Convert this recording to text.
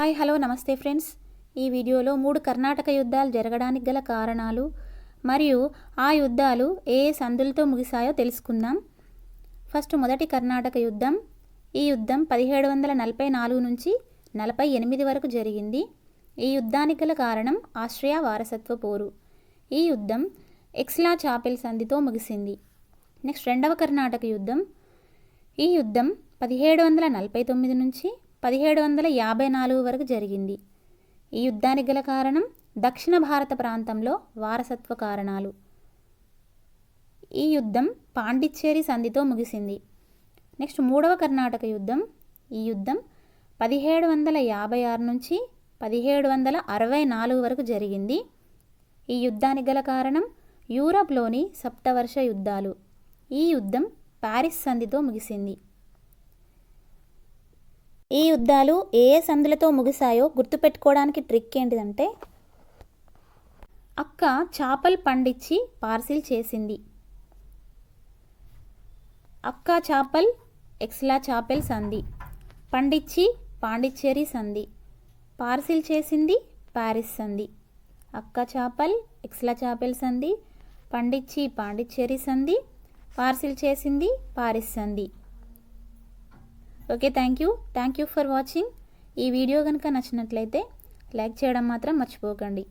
Hi hello నమస్తే friends. ఈ వీడియోలో 3 కర్ణాటక యుద్ధాలు జరగడానికి గల కారణాలు మరియు ఆ యుద్ధాలు ఏ సందులతో ముగిశాయో తెలుసుకుందాం. ఫస్ట్ మొదటి కర్ణాటక యుద్ధం. ఈ యుద్ధం 1744 నుంచి 48 వరకు జరిగింది. ఈ యుద్ధానికి గల కారణం ఆస్ట్రియా వారసత్వ పోరు. ఈ యుద్ధం ఎక్స్లా చాపెల్ సంధితో ముగిసింది. నెక్స్ట్ రెండవ కర్ణాటక యుద్ధం. ఈ యుద్ధం 1749 నుంచి 1754 వరకు జరిగింది. ఈ యుద్ధానికి గల కారణం దక్షిణ భారత ప్రాంతంలో వారసత్వ కారణాలు. ఈ యుద్ధం పాండిచ్చేరి సంధితో ముగిసింది. నెక్స్ట్ మూడవ కర్ణాటక యుద్ధం. ఈ యుద్ధం 1756 నుంచి 1764 వరకు జరిగింది. ఈ యుద్ధానికి గల కారణం యూరప్లోని సప్తవర్ష యుద్ధాలు. ఈ యుద్ధం ప్యారిస్ సంధితో ముగిసింది. ఈ యుద్ధాలు ఏ సందులతో ముగిశాయో గుర్తుపెట్టుకోవడానికి ట్రిక్ ఏంటిదంటే, అక్క చాపల్ పండించి పార్సిల్ చేసింది. అక్క చాపల్ ఎక్స్లా చాపెల్ సంధి, పండించి పాండిచ్చేరి సంధి, పార్సిల్ చేసింది ప్యారిస్ సంధి. అక్క చాపల్ ఎక్స్లా చాపెల్ సంధి, పండించి పాండిచ్చేరి సంధి, పార్సిల్ చేసింది పారిస్ సంధి. Okay, thank you for watching. ఈ వీడియో కనుక నచ్చినట్లయితే లైక్ చేయడం మాత్రం మర్చిపోకండి.